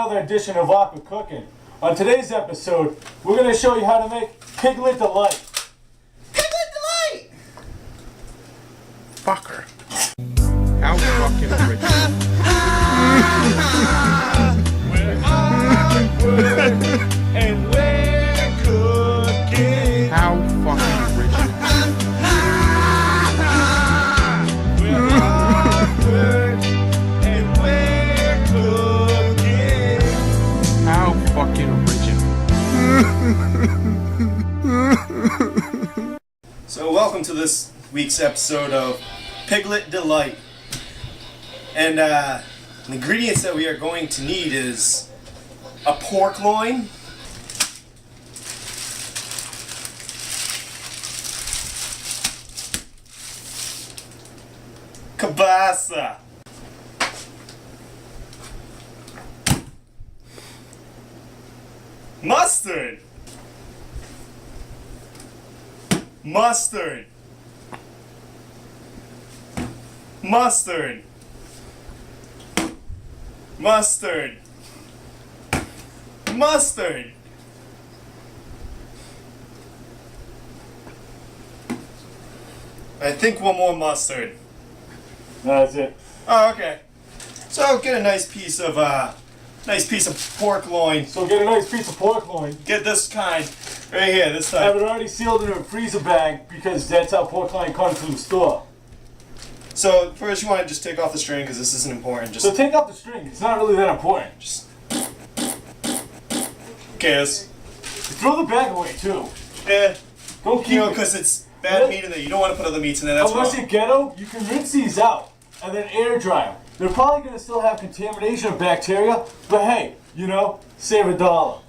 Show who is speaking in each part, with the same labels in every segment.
Speaker 1: another edition of Aqua Cooking. On today's episode, we're going to show you how to make Piglet Delight.
Speaker 2: Piglet Delight!
Speaker 3: Fucker. How fucking rich.
Speaker 1: We're awkward and we're cooking.
Speaker 3: How fucking rich.
Speaker 1: We're awkward and we're cooking.
Speaker 3: How fucking original.
Speaker 2: So welcome to this week's episode of Piglet Delight. And the ingredients that we are going to need is a pork loin, kielbasa, mustard, mustard, mustard, mustard, mustard. I think one more mustard.
Speaker 1: That's it.
Speaker 2: Oh, okay. So get a nice piece of pork loin.
Speaker 1: So get a nice piece of pork loin.
Speaker 2: Get this kind right here. This
Speaker 1: Have
Speaker 2: time.
Speaker 1: it already sealed in a freezer bag because that's how pork loin comes from the store.
Speaker 2: So first you want to just take off the string because this isn't important.
Speaker 1: So
Speaker 2: Just
Speaker 1: take out the string. It's not really that important.
Speaker 2: cares.
Speaker 1: Throw the bag away too.
Speaker 2: Yeah.
Speaker 1: Don't keep
Speaker 2: You know,
Speaker 1: it.
Speaker 2: because it's bad meat in there. You don't want to put other meats in there. That's
Speaker 1: Unless
Speaker 2: wrong.
Speaker 1: you're ghetto, you can rinse these out and then air dry them. They're probably going to still have contamination of bacteria, but hey, you know, save $1.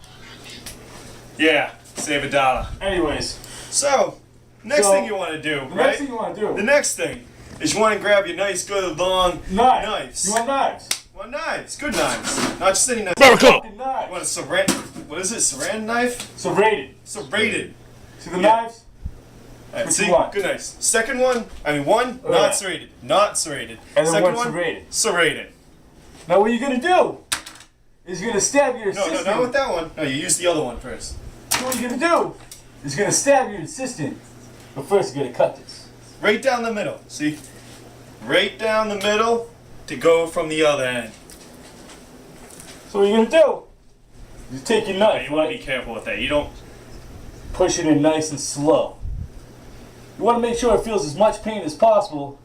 Speaker 2: Yeah. Save $1.
Speaker 1: Anyways,
Speaker 2: So next
Speaker 1: So,
Speaker 2: thing you want to do,
Speaker 1: the
Speaker 2: right?
Speaker 1: next thing you want to do,
Speaker 2: The next thing is you want to grab your nice, good, long knives.
Speaker 1: You want knives?
Speaker 2: You want knives. Good knives. Not just any knives.
Speaker 1: Fucking
Speaker 2: You
Speaker 1: knives.
Speaker 2: want a saran... What is it? Saran knife?
Speaker 1: Serrated.
Speaker 2: Serrated.
Speaker 1: See the
Speaker 2: Yeah.
Speaker 1: knives?
Speaker 2: Alright,
Speaker 1: What
Speaker 2: see?
Speaker 1: you want?
Speaker 2: Good knives. Second one, one,
Speaker 1: Oh,
Speaker 2: not
Speaker 1: yeah.
Speaker 2: serrated. Not serrated.
Speaker 1: And then
Speaker 2: Second
Speaker 1: one
Speaker 2: one,
Speaker 1: serrated.
Speaker 2: serrated.
Speaker 1: Now what you're going to do is you're going to stab your
Speaker 2: No,
Speaker 1: assistant.
Speaker 2: not with that one. No, you use the other one first.
Speaker 1: So what you're going to do is you're going to stab your assistant. But first you're going to cut this.
Speaker 2: Right down the middle. See? Right down the middle to go from the other end.
Speaker 1: So what you're going to do is you take your knife,
Speaker 2: You want to be careful with that. You don't...
Speaker 1: push it in nice and slow. You want to make sure it feels as much pain as possible,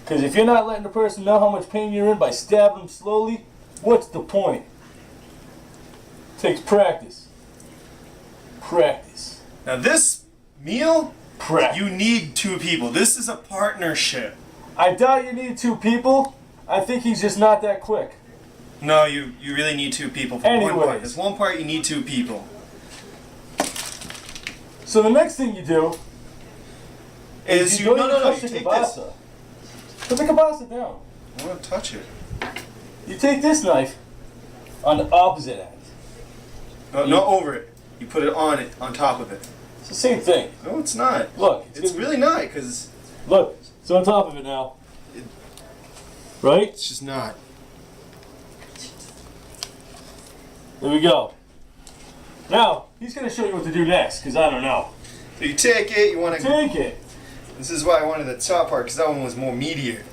Speaker 1: because if you're not letting the person know how much pain you're in by stabbing them slowly, what's the point? It takes practice. Practice.
Speaker 2: Now this meal,
Speaker 1: Practice.
Speaker 2: you need two people. This is a partnership.
Speaker 1: I doubt you need two people. I think he's just not that quick.
Speaker 2: No, you really need two people for one part.
Speaker 1: Anyways.
Speaker 2: There's one part you need two people.
Speaker 1: So the next thing you do
Speaker 2: Is
Speaker 1: you
Speaker 2: you... No,
Speaker 1: touch
Speaker 2: you
Speaker 1: the
Speaker 2: take this.
Speaker 1: kielbasa. Put the kielbasa down.
Speaker 2: I want to touch it.
Speaker 1: You take this knife on the opposite end.
Speaker 2: No, not over it. You put it, on top of it.
Speaker 1: It's the same thing.
Speaker 2: No, it's not.
Speaker 1: Look,
Speaker 2: It's really not, because
Speaker 1: Look, it's on top of it now. Right?
Speaker 2: it's just not.
Speaker 1: There we go. Now, he's going to show you what to do next, because I don't know.
Speaker 2: So you take it, you want to...
Speaker 1: Take it.
Speaker 2: This is why I wanted the top part, because that one was more meatier.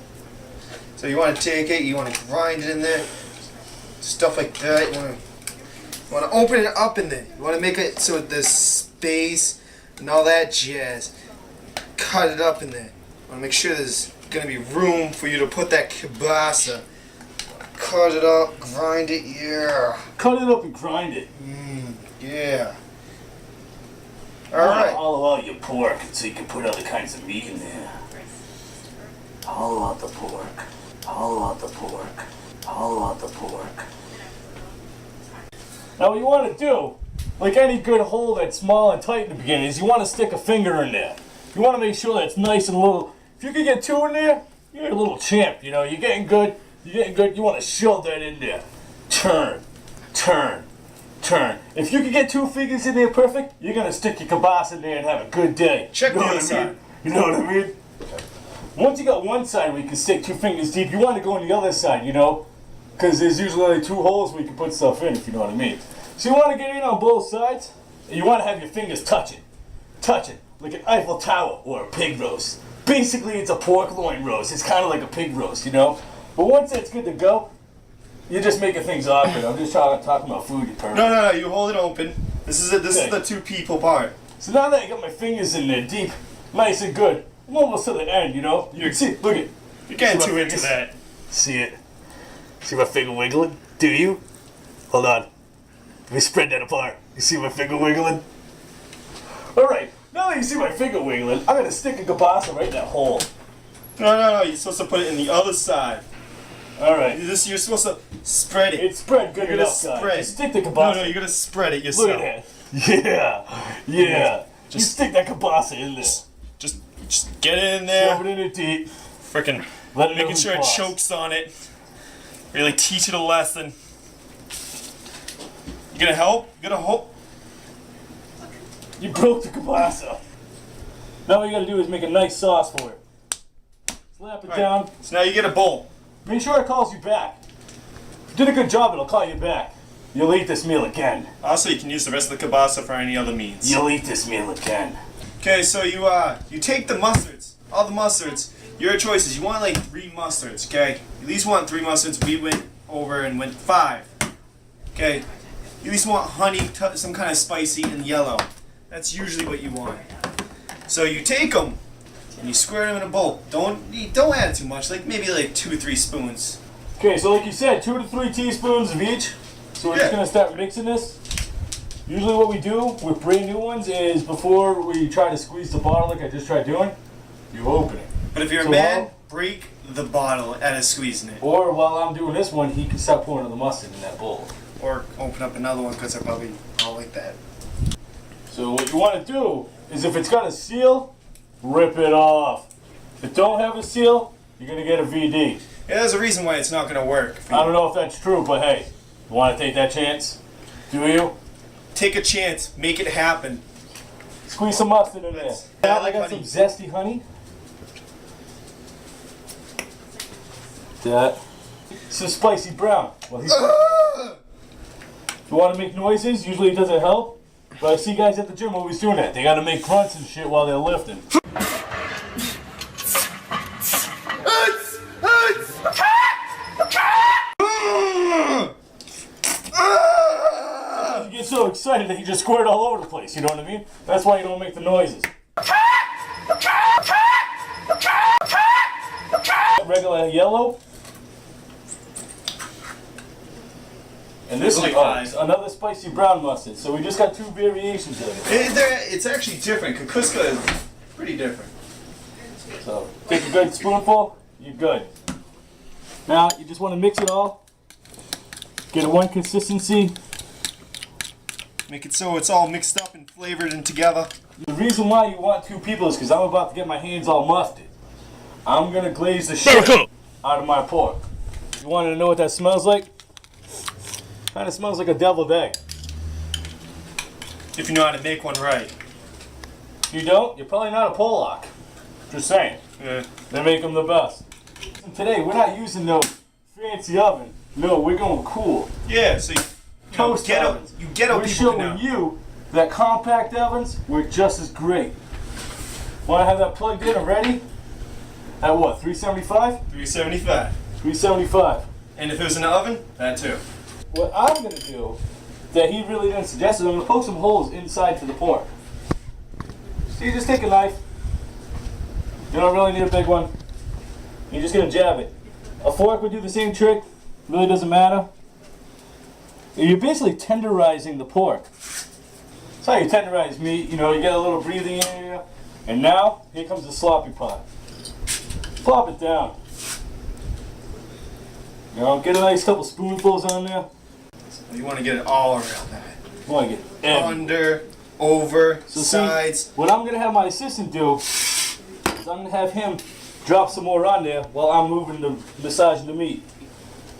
Speaker 2: So you want to take it, you want to grind it in there. Stuff like that. You want to open it up in there. You want to make it so there's space and all that jazz. Cut it up in there. You want to make sure there's going to be room for you to put that kielbasa. Cut it up, grind it, yeah.
Speaker 1: Cut it up and grind it.
Speaker 2: Yeah. Alright.
Speaker 1: Hollow out your pork so you can put other kinds of meat in there. Hollow out the pork. Hollow out the pork. Hollow out the pork. Now what you want to do, like any good hole that's small and tight in the beginning, is you want to stick a finger in there. You want to make sure that it's nice and little. If you can get two in there, you're a little champ, you know. You're getting good. You're getting good. You want to shove that in there. Turn. Turn. Turn. If you can get two fingers in there perfect, you're going to stick your kielbasa in there and have a good day.
Speaker 2: Check
Speaker 1: You know
Speaker 2: the
Speaker 1: what
Speaker 2: other
Speaker 1: I mean?
Speaker 2: side.
Speaker 1: You know what I mean? Once you got one side where you can stick two fingers deep, you want to go on the other side, you know? because there's usually only 2 holes we can put stuff in, if you know what I mean. So you want to get in on both sides, and you want to have your fingers touching, like an Eiffel Tower or a pig roast. Basically, it's a pork loin roast. It's kind of like a pig roast, you know. But once it's good to go, you're just making things awkward. I'm just talking about food, you pervert.
Speaker 2: No, you hold it open. This is the 2 people part.
Speaker 1: So now that I got my fingers in there deep, nice and good, I'm almost to the end, you know. You can see, look it.
Speaker 2: You're getting
Speaker 1: See
Speaker 2: too
Speaker 1: my
Speaker 2: into
Speaker 1: fingers?
Speaker 2: that.
Speaker 1: See it? See my finger wiggling? Do you? Hold on. Let me spread that apart. You see my finger wiggling? Alright, now that you see my finger wiggling, I'm gonna stick a kielbasa right in that hole.
Speaker 2: No, you're supposed to put it in the other side.
Speaker 1: Alright.
Speaker 2: You're supposed to spread it.
Speaker 1: It's spread good
Speaker 2: You're gonna
Speaker 1: enough, guys.
Speaker 2: spread.
Speaker 1: Just stick the kielbasa.
Speaker 2: No, you're gonna spread it yourself.
Speaker 1: Look at that. Yeah. You stick that kielbasa in there.
Speaker 2: Just get it in there.
Speaker 1: Shove it in it deep.
Speaker 2: Frickin'
Speaker 1: Let it know
Speaker 2: making
Speaker 1: who
Speaker 2: sure it
Speaker 1: boss.
Speaker 2: chokes on it. Really teach it a lesson. You gonna help? You gonna help?
Speaker 1: You broke the kielbasa. Now what you gotta do is make a nice sauce for it. Slap it down.
Speaker 2: So now you get a bowl.
Speaker 1: Make sure it calls you back. If you did a good job, it'll call you back. You'll eat this meal again.
Speaker 2: Also, you can use the rest of the kielbasa for any other meats.
Speaker 1: You'll eat this meal again.
Speaker 2: Okay, so you take the mustards, all the mustards. Your choices. You want like 3 mustards, okay? You at least want 3 mustards. We went over and went 5. Okay. You at least want honey, some kind of spicy, and yellow. That's usually what you want. So you take them and you squirt them in a bowl. Don't add too much. Like maybe like 2 or 3 spoons.
Speaker 1: Okay, so like you said, 2 to 3 teaspoons of each. So we're just gonna start mixing this. Usually what we do with brand new ones is before we try to squeeze the bottle like I just tried doing, you open it.
Speaker 2: But if you're
Speaker 1: So
Speaker 2: a man,
Speaker 1: while-
Speaker 2: break the bottle as squeezing it.
Speaker 1: Or while I'm doing this one, he can start pouring the mustard in that bowl.
Speaker 2: Or open up another one because they're probably all like that.
Speaker 1: So what you want to do is if it's got a seal, rip it off. If it don't have a seal, you're going to get a VD.
Speaker 2: Yeah, there's a reason why it's not going to work.
Speaker 1: I don't know if that's true, but hey, you want to take that chance? Do you?
Speaker 2: Take a chance. Make it happen.
Speaker 1: Squeeze some mustard in there.
Speaker 2: I
Speaker 1: I
Speaker 2: like
Speaker 1: got
Speaker 2: honey.
Speaker 1: some zesty honey. That. Some spicy brown. Well, if you want to make noises, usually it doesn't help. But I see guys at the gym always doing that. They got to make grunts and shit while they're lifting. You get so excited that you just squirt all over the place, you know what I mean? That's why you don't make the noises. Regular yellow. And this is another spicy brown mustard. So we just got 2 variations of it.
Speaker 2: It's actually different. Kukuska is pretty different.
Speaker 1: So take a good spoonful, you're good. Now you just want to mix it all. Get it one consistency.
Speaker 2: Make it so it's all mixed up and flavored and together.
Speaker 1: The reason why you want 2 people is because I'm about to get my hands all mustard. I'm going to glaze the shit out of my pork. You want to know what that smells like? Kind of smells like a deviled egg.
Speaker 2: If you know how to make one right.
Speaker 1: If you don't, you're probably not a Pollock. Just saying.
Speaker 2: Yeah.
Speaker 1: They make them the best. And today, we're not using no fancy oven. No, we're going cool.
Speaker 2: Yeah, so
Speaker 1: Toast ovens.
Speaker 2: You ghetto
Speaker 1: We're
Speaker 2: people
Speaker 1: showing
Speaker 2: now.
Speaker 1: you that compact ovens work just as great. Want to have that plugged in and ready? At what, 375?
Speaker 2: 375.
Speaker 1: 375.
Speaker 2: And if it was in the oven, that too.
Speaker 1: What I'm going to do, that he really didn't suggest, is I'm going to poke some holes inside to the pork. So you just take a knife. You don't really need a big one. You're just going to jab it. A fork would do the same trick. Really doesn't matter. You're basically tenderizing the pork. That's how you tenderize meat. You know, you get a little breathing area. And now, here comes the sloppy pot. Plop it down. You know, get a nice couple spoonfuls on there.
Speaker 2: You want to get it all around that.
Speaker 1: You want to get everything.
Speaker 2: Under, over,
Speaker 1: So
Speaker 2: sides.
Speaker 1: See, what I'm going to have my assistant do is I'm going to have him drop some more on there while I'm moving the massaging the meat.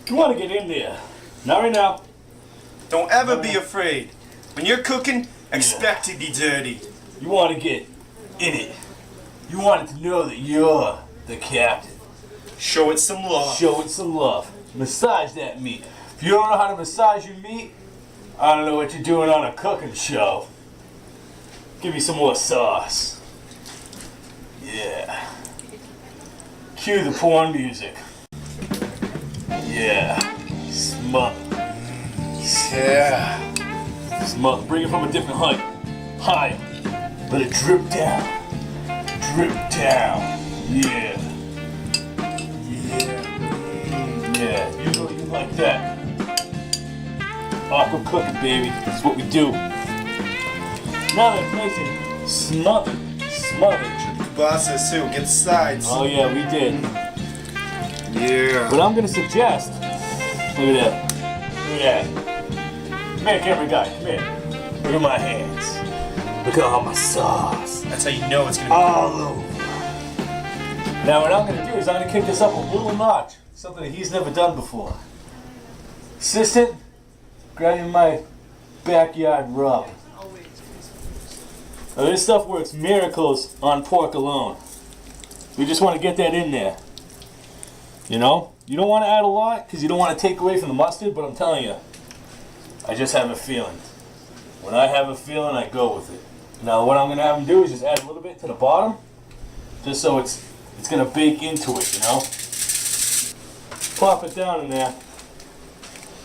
Speaker 1: You want to get in there. Not right now.
Speaker 2: Don't ever be afraid. When you're cooking, expect to be dirty.
Speaker 1: You want to get in it. You want it to know that you're the captain.
Speaker 2: Show it some love.
Speaker 1: Show it some love. Massage that meat. If you don't know how to massage your meat, I don't know what you're doing on a cooking show. Give me some more sauce. Yeah. Cue the porn music. Yeah. Smother.
Speaker 2: Yeah.
Speaker 1: Smother. Bring it from a different height. Higher. Let it drip down. Drip down. Yeah. Yeah. You know you like that. Aqua cooking, baby. That's what we do. Now that it's nice and smothered.
Speaker 2: Kielbasa too. Get the sides.
Speaker 1: Oh yeah, we did.
Speaker 2: Yeah.
Speaker 1: But I'm gonna suggest. Look at that. Look at that. Come here, camera guy. Come here. Look at my hands. Look at all my sauce.
Speaker 2: That's how you know it's gonna be.
Speaker 1: All over. Now what I'm gonna do is I'm gonna kick this up a little notch. Something that he's never done before. Assistant, grab me my backyard rub. Now this stuff works miracles on pork alone. We just want to get that in there. You know? You don't want to add a lot because you don't want to take away from the mustard, but I'm telling you, I just have a feeling. When I have a feeling, I go with it. Now what I'm going to have him do is just add a little bit to the bottom, just so it's going to bake into it, you know? Plop it down in there.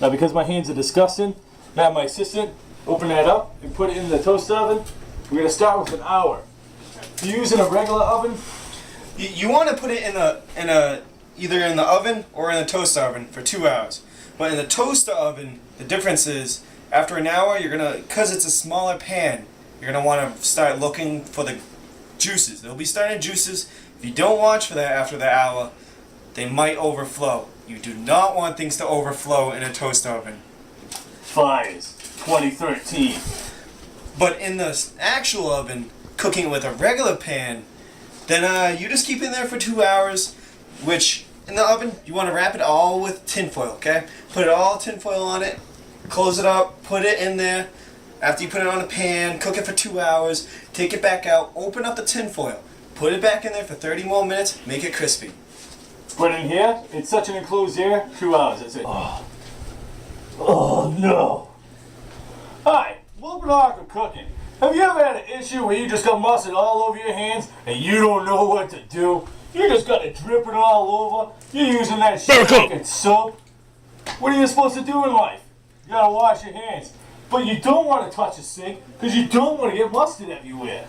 Speaker 1: Now because my hands are disgusting, I have my assistant open that up and put it in the toaster oven. We're going to start with an hour. If you're using a regular oven,
Speaker 2: You want to put it in a either in the oven or in the toaster oven for 2 hours. But in the toaster oven, the difference is after an hour, you're gonna, because it's a smaller pan, you're gonna want to start looking for the juices. There'll be starting juices. If you don't watch for that after the hour, they might overflow. You do not want things to overflow in a toaster oven.
Speaker 1: Fires 2013.
Speaker 2: But in the actual oven, cooking with a regular pan, then you just keep it in there for 2 hours, which in the oven, you want to wrap it all with tinfoil, okay? Put it all tinfoil on it, close it up, put it in there. After you put it on a pan, cook it for 2 hours, take it back out, open up the tinfoil, put it back in there for 30 more minutes, make it crispy.
Speaker 1: Put it in here, it's such an enclosed air, 2 hours, that's it. Oh no. Hi, welcome to Aqua Cooking. Have you ever had an issue where you just got mustard all over your hands and you don't know what to do? You just got it dripping all over. You're using that shit fucking soap. What are you supposed to do in life? You gotta wash your hands. But you don't want to touch a sink because you don't want to get mustard everywhere.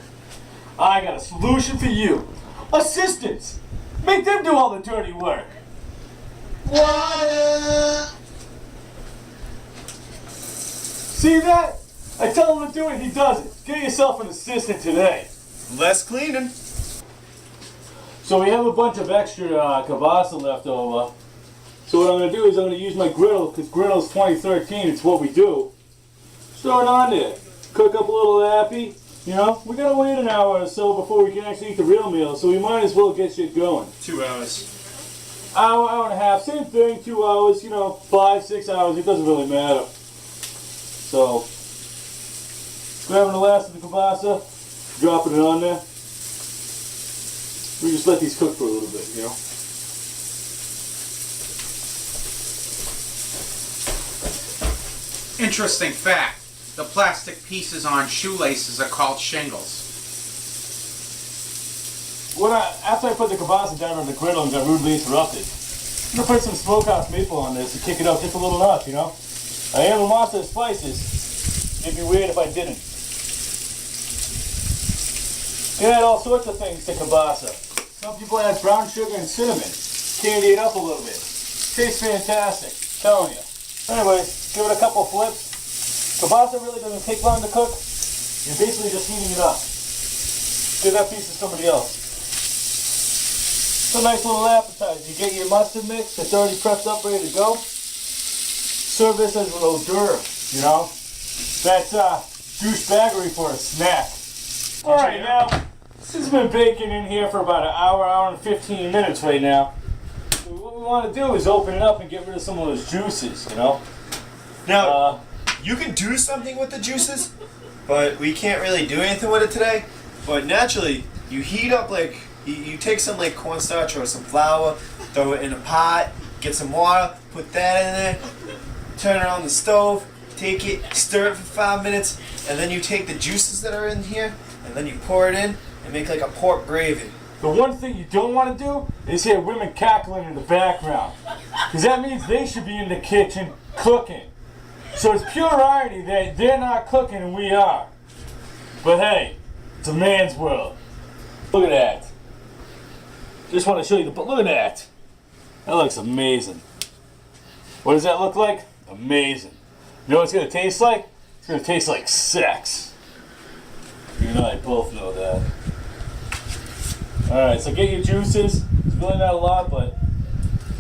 Speaker 1: I got a solution for you. Assistants. Make them do all the dirty work. Water. See that? I tell him to do it, he does it. Get yourself an assistant today.
Speaker 2: Less cleaning.
Speaker 1: So we have a bunch of extra kielbasa left over. So what I'm going to do is I'm going to use my griddle, because griddle's 2013, it's what we do. Throw it on there. Cook up a little appy. You know, we got to wait an hour or so before we can actually eat the real meal, so we might as well get shit going.
Speaker 2: 2 hours.
Speaker 1: Hour and a half, same thing, 2 hours, 5, 6 hours, it doesn't really matter. So, grabbing the last of the kielbasa, dropping it on there. We just let these cook for a little bit,
Speaker 3: Interesting fact. The plastic pieces on shoelaces are called shingles.
Speaker 1: After I put the kielbasa down on the griddle and got rudely interrupted, I'm going to put some smokehouse maple on this to kick it up just a little notch, I am a master of spices. It'd be weird if I didn't. You add all sorts of things to kielbasa. Some people add brown sugar and cinnamon. Candy it up a little bit. Tastes fantastic. Telling you. Anyways, give it a couple flips. Kielbasa really doesn't take long to cook. You're basically just heating it up. Give that piece to somebody else. It's a nice little appetizer. You get your mustard mix. It's already prepped up, ready to go. Serve this as an hors d'oeuvre, That's douchebaggery for a snack. Alright, now, this has been baking in here for about an hour and 15 minutes right now. So what we want to do is open it up and get rid of some of those juices,
Speaker 2: Now, you can do something with the juices, but we can't really do anything with it today. But naturally, you heat up you take some cornstarch or some flour, throw it in a pot, get some water, put that in there, turn it on the stove, take it, stir it for 5 minutes, and then you take the juices that are in here, and then you pour it in and make like a pork gravy.
Speaker 1: The one thing you don't want to do is hear women cackling in the background. Because that means they should be in the kitchen cooking. So it's pure irony that they're not cooking and we are. But hey, it's a man's world. Look at that. Just want to show you the, but look at that. That looks amazing. What does that look like? Amazing. You know what it's going to taste like? It's going to taste like sex. You and I both know that. Alright, so get your juices. It's really not a lot, but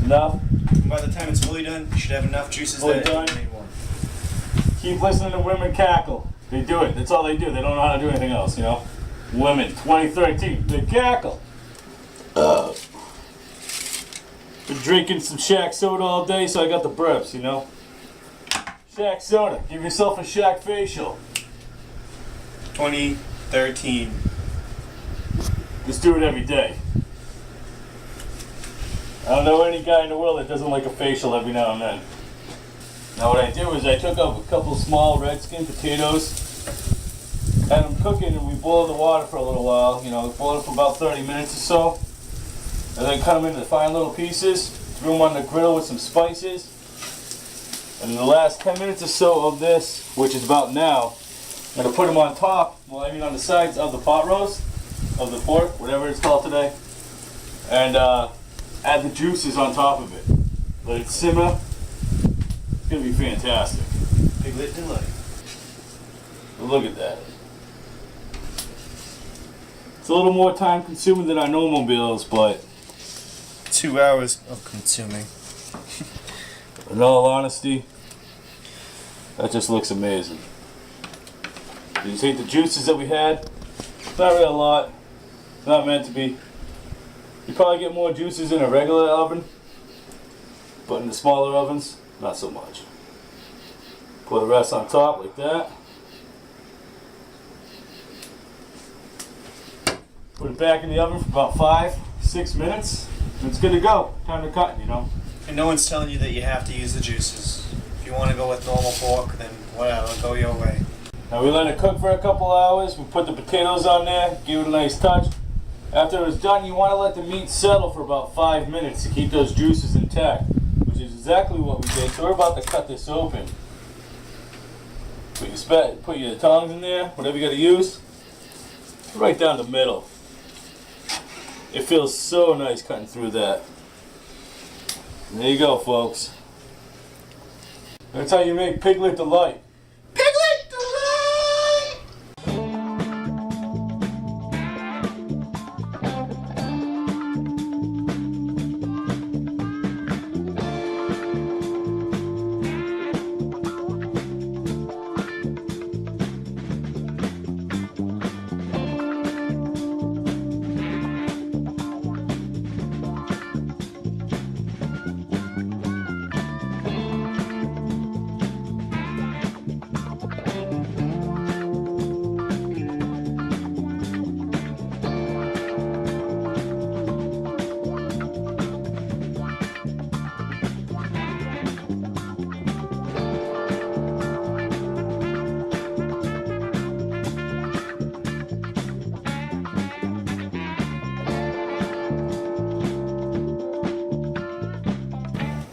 Speaker 1: enough.
Speaker 2: By the time it's fully done, you should have enough juices
Speaker 1: Fully
Speaker 2: that
Speaker 1: done?
Speaker 2: you need one.
Speaker 1: Keep listening to women cackle. They do it. That's all they do. They don't know how to do anything else, you know? Women, 2013, they cackle. Been drinking some Shaq soda all day, so I got the burps, you know? Shaq soda. Give yourself a Shaq facial.
Speaker 2: 2013.
Speaker 1: Just do it every day. I don't know any guy in the world that doesn't like a facial every now and then. Now what I do is I took up a couple small red skin potatoes, had them cooking, and we boiled the water for a little while, you know, boiled it for about 30 minutes or so, and then cut them into fine little pieces, threw them on the grill with some spices, and in the last 10 minutes or so of this, which is about now, I'm going to put them on top, well I mean on the sides of the pot roast, of the pork, whatever it's called today, and add the juices on top of it. Let it simmer. It's going to be fantastic.
Speaker 2: Piglet delight.
Speaker 1: Look at that. It's a little more time consuming than our normal meals, but
Speaker 2: 2 hours of consuming.
Speaker 1: in all honesty, that just looks amazing. You take the juices that we had, it's not really a lot, it's not meant to be. You probably get more juices in a regular oven, but in the smaller ovens, not so much. Pour the rest on top like that. Put it back in the oven for about 5-6 minutes, and it's good to go. Time to cut, you know.
Speaker 2: And no one's telling you that you have to use the juices. If you want to go with normal pork, then whatever, go your way.
Speaker 1: Now we let it cook for a couple hours. We put the potatoes on there, give it a nice touch. After it's done, you want to let the meat settle for about 5 minutes to keep those juices intact, which is exactly what we did. So we're about to cut this open. Put your tongs in there, whatever you got to use, right down the middle. It feels so nice cutting through that. And there you go, folks. That's how you make Piglet delight.
Speaker 2: Piglet delight!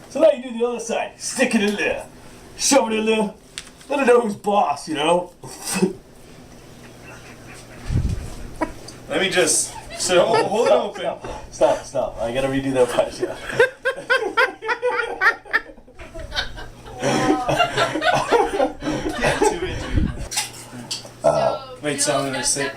Speaker 1: So now you do the other side. Stick it in there. Shove it in there. Let it know who's boss, you know?
Speaker 2: Let me just hold it open.
Speaker 1: Stop. I gotta redo that part, yeah.
Speaker 2: Wait, so I'm gonna sit.